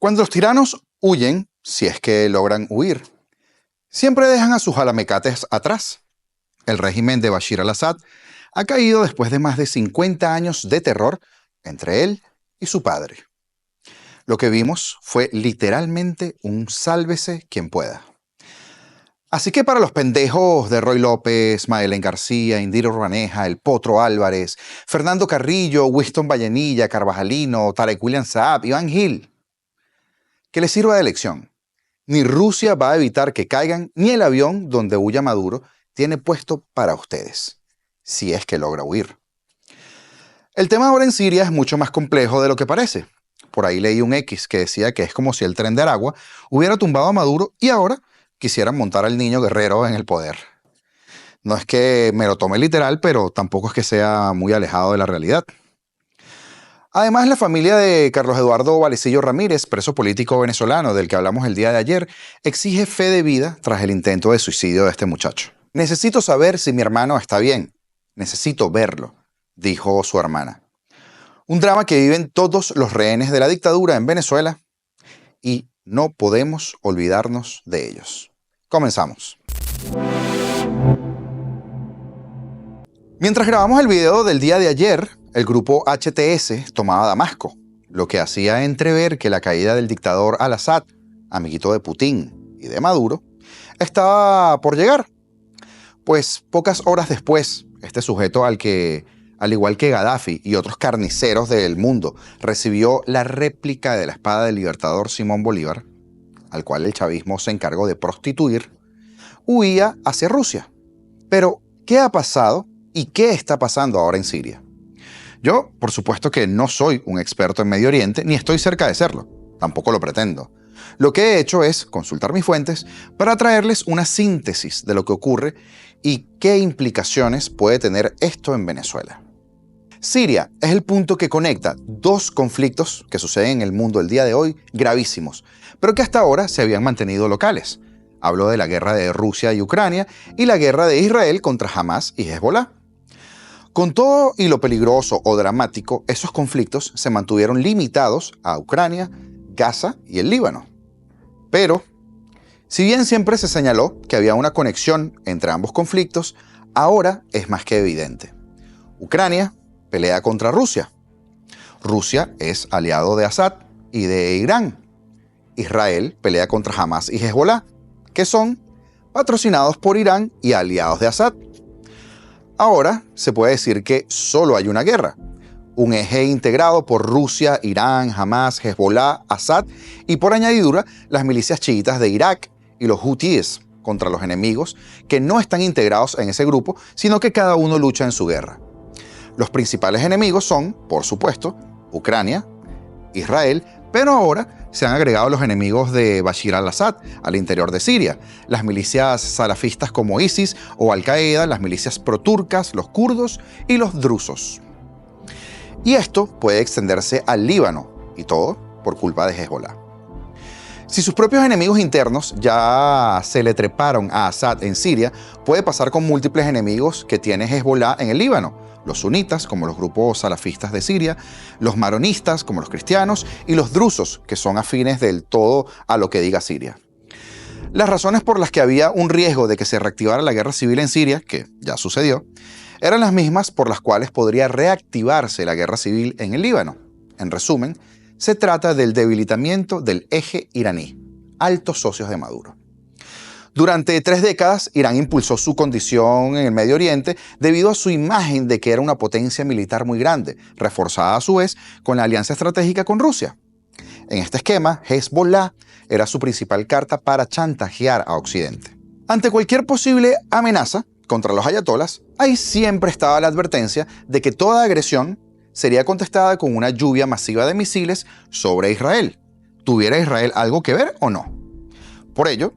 Cuando los tiranos huyen, si es que logran huir, siempre dejan a sus jalamecates atrás. El régimen de Bashir al-Assad ha caído después de más de 50 años de terror entre él y su padre. Lo que vimos fue literalmente un sálvese quien pueda. Así que para los pendejos de Roy López, Madeleine García, Indira Urbaneja, El Potro Álvarez, Fernando Carrillo, Winston Vallenilla, Carvajalino, Tarek William Saab, Iván Gil, que les sirva de lección. Ni Rusia va a evitar que caigan, ni el avión donde huya Maduro tiene puesto para ustedes, si es que logra huir. El tema ahora en Siria es mucho más complejo de lo que parece. Por ahí leí un X que decía que es como si el tren de Aragua hubiera tumbado a Maduro y ahora quisieran montar al niño guerrero en el poder. No es que me lo tome literal, pero tampoco es que sea muy alejado de la realidad. Además, la familia de Carlos Eduardo Valecillo Ramírez, preso político venezolano del que hablamos el día de ayer, exige fe de vida tras el intento de suicidio de este muchacho. Necesito saber si mi hermano está bien. Necesito verlo, dijo su hermana. Un drama que viven todos los rehenes de la dictadura en Venezuela y no podemos olvidarnos de ellos. Comenzamos. Mientras grabamos el video del día de ayer, el grupo HTS tomaba Damasco, lo que hacía entrever que la caída del dictador al-Assad, amiguito de Putin y de Maduro, estaba por llegar. Pues pocas horas después, este sujeto al que, al igual que Gaddafi y otros carniceros del mundo, recibió la réplica de la espada del libertador Simón Bolívar, al cual el chavismo se encargó de prostituir, huía hacia Rusia. Pero, ¿qué ha pasado y qué está pasando ahora en Siria? Yo, por supuesto que no soy un experto en Medio Oriente, ni estoy cerca de serlo. Tampoco lo pretendo. Lo que he hecho es consultar mis fuentes para traerles una síntesis de lo que ocurre y qué implicaciones puede tener esto en Venezuela. Siria es el punto que conecta dos conflictos que suceden en el mundo el día de hoy gravísimos, pero que hasta ahora se habían mantenido locales. Hablo de la guerra de Rusia y Ucrania y la guerra de Israel contra Hamas y Hezbollah. Con todo y lo peligroso o dramático, esos conflictos se mantuvieron limitados a Ucrania, Gaza y el Líbano. Pero, si bien siempre se señaló que había una conexión entre ambos conflictos, ahora es más que evidente. Ucrania pelea contra Rusia. Rusia es aliado de Assad y de Irán. Israel pelea contra Hamas y Hezbollah, que son patrocinados por Irán y aliados de Assad. Ahora se puede decir que solo hay una guerra, un eje integrado por Rusia, Irán, Hamas, Hezbollah, Assad y por añadidura las milicias chiitas de Irak y los Hutíes contra los enemigos que no están integrados en ese grupo, sino que cada uno lucha en su guerra. Los principales enemigos son, por supuesto, Ucrania, Israel, pero ahora se han agregado los enemigos de Bashir al-Assad al interior de Siria, las milicias salafistas como ISIS o Al-Qaeda, las milicias proturcas, los kurdos y los drusos. Y esto puede extenderse al Líbano, y todo por culpa de Hezbollah. Si sus propios enemigos internos ya se le treparon a Assad en Siria, puede pasar con múltiples enemigos que tiene Hezbollah en el Líbano. Los sunitas, como los grupos salafistas de Siria, los maronistas, como los cristianos, y los drusos, que son afines del todo a lo que diga Siria. Las razones por las que había un riesgo de que se reactivara la guerra civil en Siria, que ya sucedió, eran las mismas por las cuales podría reactivarse la guerra civil en el Líbano. En resumen, se trata del debilitamiento del eje iraní, altos socios de Maduro. Durante 3 décadas, Irán impulsó su condición en el Medio Oriente debido a su imagen de que era una potencia militar muy grande, reforzada a su vez con la alianza estratégica con Rusia. En este esquema, Hezbollah era su principal carta para chantajear a Occidente. Ante cualquier posible amenaza contra los ayatolas, ahí siempre estaba la advertencia de que toda agresión sería contestada con una lluvia masiva de misiles sobre Israel. ¿Tuviera Israel algo que ver o no? Por ello,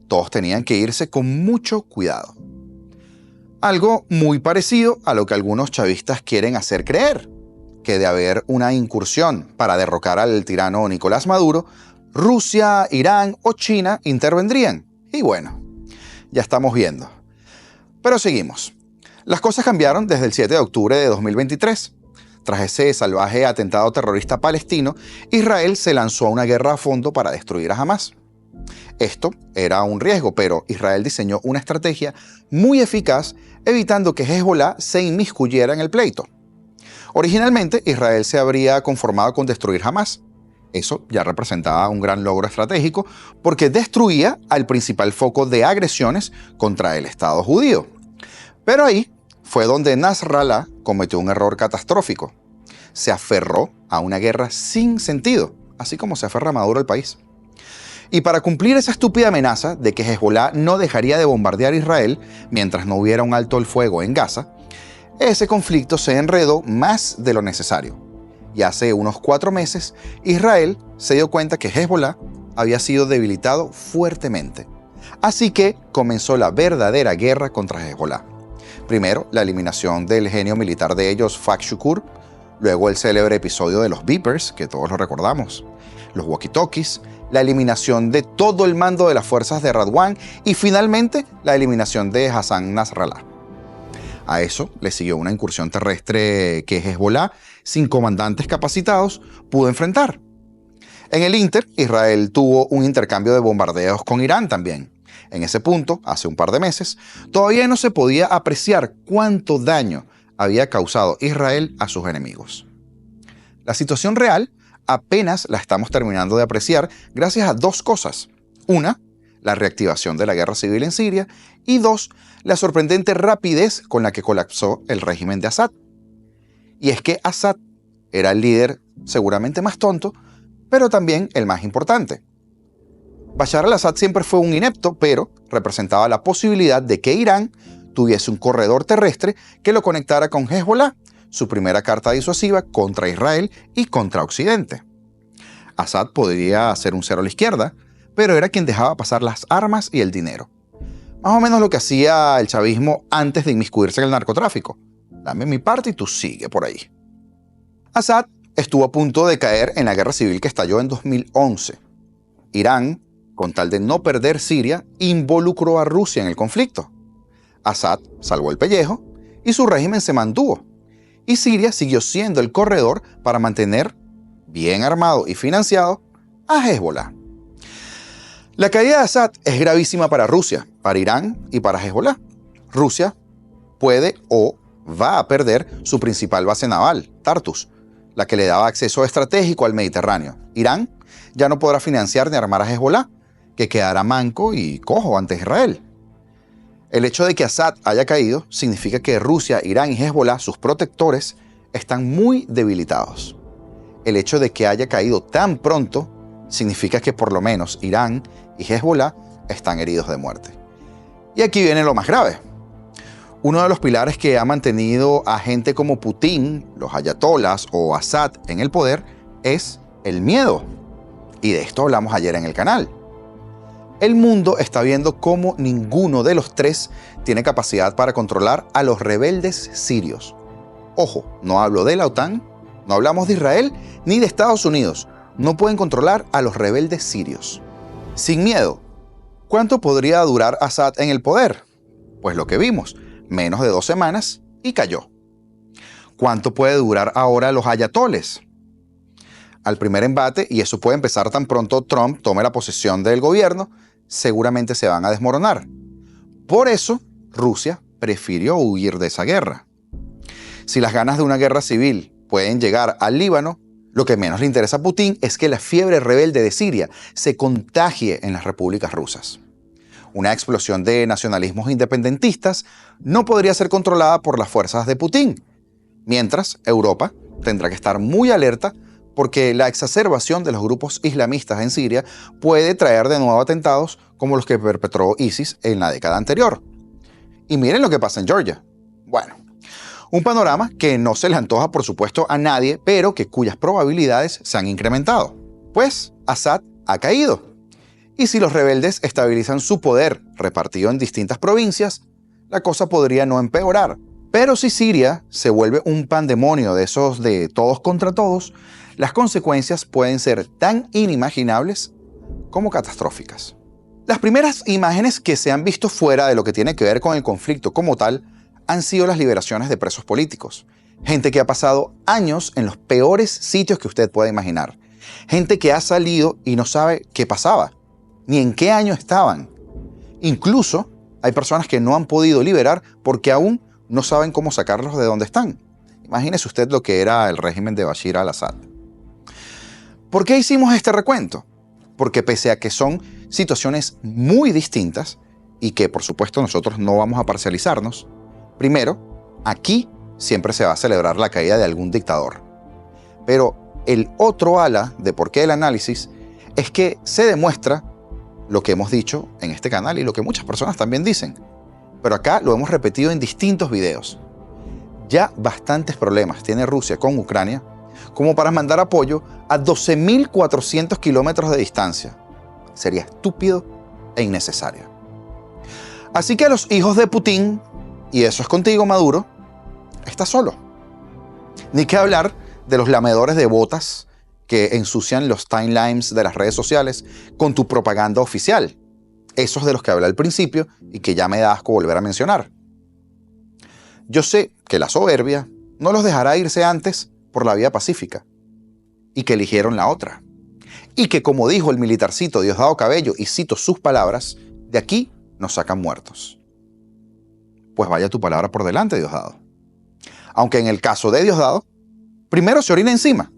todos tenían que irse con mucho cuidado. Algo muy parecido a lo que algunos chavistas quieren hacer creer, que de haber una incursión para derrocar al tirano Nicolás Maduro, Rusia, Irán o China intervendrían. Y bueno, ya estamos viendo. Pero seguimos. Las cosas cambiaron desde el 7 de octubre de 2023. tras ese salvaje atentado terrorista palestino, Israel se lanzó a una guerra a fondo para destruir a Hamás. Esto era un riesgo, pero Israel diseñó una estrategia muy eficaz evitando que Hezbollah se inmiscuyera en el pleito. Originalmente, Israel se habría conformado con destruir Hamás. Eso ya representaba un gran logro estratégico porque destruía al principal foco de agresiones contra el Estado judío. Pero ahí fue donde Nasrallah cometió un error catastrófico. Se aferró a una guerra sin sentido, así como se aferra Maduro al país. Y para cumplir esa estúpida amenaza de que Hezbollah no dejaría de bombardear Israel mientras no hubiera un alto el fuego en Gaza, ese conflicto se enredó más de lo necesario. Y hace unos 4 meses, Israel se dio cuenta que Hezbollah había sido debilitado fuertemente. Así que comenzó la verdadera guerra contra Hezbollah. Primero, la eliminación del genio militar de ellos, Fak Shukur. Luego, el célebre episodio de los beepers, que todos lo recordamos. Los walkie-talkies. La eliminación de todo el mando de las fuerzas de Radwan. Y finalmente, la eliminación de Hassan Nasrallah. A eso le siguió una incursión terrestre que Hezbollah, sin comandantes capacitados, pudo enfrentar. En el Inter, Israel tuvo un intercambio de bombardeos con Irán también. En ese punto, hace un par de meses, todavía no se podía apreciar cuánto daño había causado Israel a sus enemigos. La situación real apenas la estamos terminando de apreciar gracias a 2 cosas. Una, la reactivación de la guerra civil en Siria, y 2, la sorprendente rapidez con la que colapsó el régimen de Assad. Y es que Assad era el líder seguramente más tonto, pero también el más importante. Bashar al-Assad siempre fue un inepto, pero representaba la posibilidad de que Irán tuviese un corredor terrestre que lo conectara con Hezbollah, su primera carta disuasiva contra Israel y contra Occidente. Assad podría ser un cero a la izquierda, pero era quien dejaba pasar las armas y el dinero. Más o menos lo que hacía el chavismo antes de inmiscuirse en el narcotráfico. Dame mi parte y tú sigue por ahí. Assad estuvo a punto de caer en la guerra civil que estalló en 2011. Irán, con tal de no perder Siria, involucró a Rusia en el conflicto. Assad salvó el pellejo y su régimen se mantuvo. Y Siria siguió siendo el corredor para mantener, bien armado y financiado, a Hezbollah. La caída de Assad es gravísima para Rusia, para Irán y para Hezbollah. Rusia puede o va a perder su principal base naval, Tartus, la que le daba acceso estratégico al Mediterráneo. Irán ya no podrá financiar ni armar a Hezbollah, que quedará manco y cojo ante Israel. El hecho de que Assad haya caído significa que Rusia, Irán y Hezbollah, sus protectores, están muy debilitados. El hecho de que haya caído tan pronto significa que por lo menos Irán y Hezbollah están heridos de muerte. Y aquí viene lo más grave. Uno de los pilares que ha mantenido a gente como Putin, los ayatolas o Assad en el poder es el miedo. Y de esto hablamos ayer en el canal. El mundo está viendo cómo ninguno de los 3 tiene capacidad para controlar a los rebeldes sirios. Ojo, no hablo de la OTAN, no hablamos de Israel ni de Estados Unidos. No pueden controlar a los rebeldes sirios. Sin miedo, ¿cuánto podría durar Assad en el poder? Pues lo que vimos, menos de 2 semanas y cayó. ¿Cuánto puede durar ahora los ayatoles? Al primer embate, y eso puede empezar tan pronto Trump tome la posesión del gobierno, seguramente se van a desmoronar. Por eso, Rusia prefirió huir de esa guerra. Si las ganas de una guerra civil pueden llegar al Líbano, lo que menos le interesa a Putin es que la fiebre rebelde de Siria se contagie en las repúblicas rusas. Una explosión de nacionalismos independentistas no podría ser controlada por las fuerzas de Putin, mientras Europa tendrá que estar muy alerta porque la exacerbación de los grupos islamistas en Siria puede traer de nuevo atentados como los que perpetró ISIS en la década anterior. Y miren lo que pasa en Georgia. Bueno, un panorama que no se le antoja por supuesto a nadie, pero cuyas probabilidades se han incrementado. Pues Assad ha caído. Y si los rebeldes estabilizan su poder repartido en distintas provincias, la cosa podría no empeorar. Pero si Siria se vuelve un pandemonio de esos de todos contra todos, las consecuencias pueden ser tan inimaginables como catastróficas. Las primeras imágenes que se han visto fuera de lo que tiene que ver con el conflicto como tal han sido las liberaciones de presos políticos, Gente que ha pasado años en los peores sitios que usted pueda imaginar. Gente que ha salido y no sabe qué pasaba, ni en qué año estaban. Incluso hay personas que no han podido liberar porque aún no saben cómo sacarlos de donde están. Imagínese usted lo que era el régimen de Bashir al-Assad. ¿Por qué hicimos este recuento? Porque pese a que son situaciones muy distintas y que por supuesto nosotros no vamos a parcializarnos, primero, aquí siempre se va a celebrar la caída de algún dictador. Pero el otro ala de por qué el análisis es que se demuestra lo que hemos dicho en este canal y lo que muchas personas también dicen. Pero acá lo hemos repetido en distintos videos. Ya bastantes problemas tiene Rusia con Ucrania como para mandar apoyo a 12.400 kilómetros de distancia. Sería estúpido e innecesario. Así que a los hijos de Putin, y eso es contigo, Maduro, estás solo. Ni que hablar de los lamedores de botas que ensucian los timelines de las redes sociales con tu propaganda oficial. Esos de los que hablé al principio y que ya me da asco volver a mencionar. Yo sé que la soberbia no los dejará irse antes por la vía pacífica y que eligieron la otra. Y que, como dijo el militarcito Diosdado Cabello, y cito sus palabras, de aquí nos sacan muertos. Pues vaya tu palabra por delante, Diosdado. Aunque en el caso de Diosdado, primero se orina encima.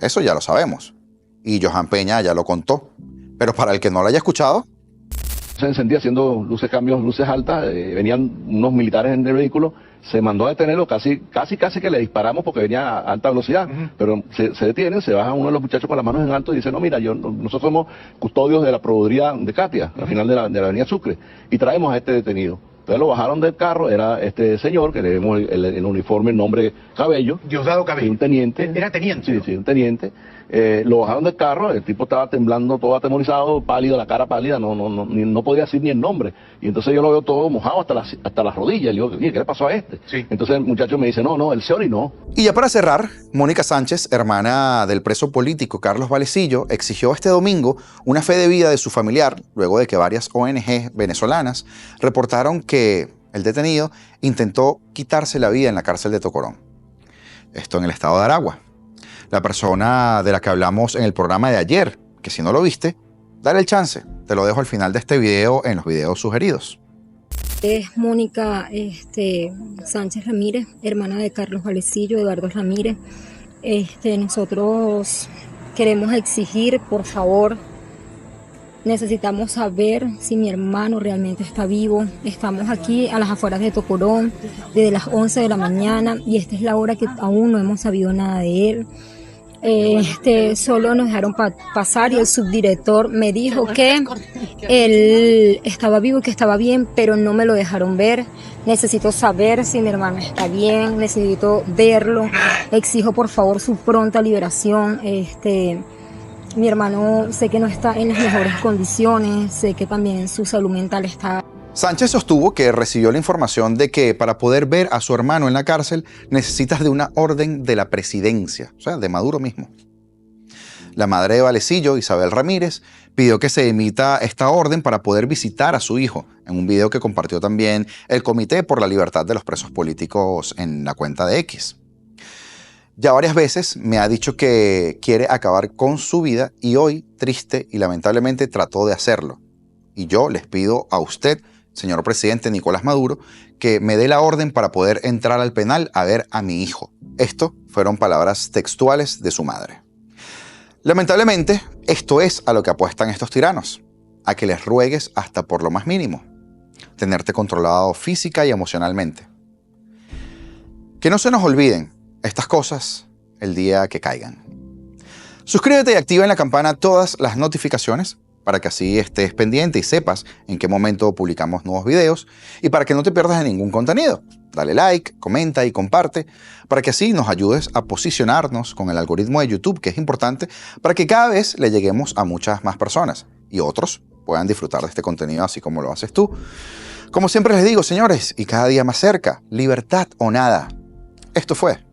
Eso ya lo sabemos. Y Johan Peña ya lo contó. Pero para el que no lo haya escuchado, se encendía haciendo luces cambios, luces altas, venían unos militares en el vehículo, se mandó a detenerlo, casi que le disparamos porque venía a alta velocidad, pero se detienen, se baja uno de los muchachos con las manos en alto y dice, no, mira, nosotros somos custodios de la proveeduría de Katia, al final de la avenida Sucre, y traemos a este detenido. Entonces lo bajaron del carro, era este señor, que le vemos el uniforme, el nombre Cabello. Diosdado Cabello. Un teniente. Era teniente. Sí, un teniente. Lo bajaron del carro, el tipo estaba temblando, todo atemorizado, pálido, la cara pálida, no podía decir ni el nombre. Y entonces yo lo veo todo mojado hasta las rodillas. Y le digo, ¿qué le pasó a este? Sí. Entonces el muchacho me dice, no, él se orinó. Y ya para cerrar, Mónica Sánchez, hermana del preso político Carlos Valecillo, exigió este domingo una fe de vida de su familiar, luego de que varias ONG venezolanas reportaron que el detenido intentó quitarse la vida en la cárcel de Tocorón. Esto en el estado de Aragua. La persona de la que hablamos en el programa de ayer, que si no lo viste, dale el chance. Te lo dejo al final de este video en los videos sugeridos. Es Mónica Sánchez Ramírez, hermana de Carlos Valecillo, Eduardo Ramírez. Nosotros queremos exigir, por favor, necesitamos saber si mi hermano realmente está vivo. Estamos aquí a las afueras de Tocorón desde las 11 de la mañana y esta es la hora que aún no hemos sabido nada de él. Solo nos dejaron pasar y el subdirector me dijo que él estaba vivo y que estaba bien, pero no me lo dejaron ver. Necesito saber si mi hermano está bien, necesito verlo. Exijo por favor su pronta liberación. Mi hermano sé que no está en las mejores condiciones, sé que también su salud mental está... Sánchez sostuvo que recibió la información de que para poder ver a su hermano en la cárcel necesitas de una orden de la presidencia, o sea, de Maduro mismo. La madre de Valecillo, Isabel Ramírez, pidió que se emita esta orden para poder visitar a su hijo, en un video que compartió también el Comité por la Libertad de los Presos Políticos en la cuenta de X. Ya varias veces me ha dicho que quiere acabar con su vida y hoy, triste y lamentablemente, trató de hacerlo. Y yo les pido a usted, señor presidente Nicolás Maduro, que me dé la orden para poder entrar al penal a ver a mi hijo. Esto fueron palabras textuales de su madre. Lamentablemente, esto es a lo que apuestan estos tiranos, a que les ruegues hasta por lo más mínimo, tenerte controlado física y emocionalmente. Que no se nos olviden estas cosas el día que caigan. Suscríbete y activa en la campana todas las notificaciones para que así estés pendiente y sepas en qué momento publicamos nuevos videos y para que no te pierdas de ningún contenido. Dale like, comenta y comparte para que así nos ayudes a posicionarnos con el algoritmo de YouTube, que es importante para que cada vez le lleguemos a muchas más personas y otros puedan disfrutar de este contenido así como lo haces tú. Como siempre les digo, señores, y cada día más cerca, libertad o nada. Esto fue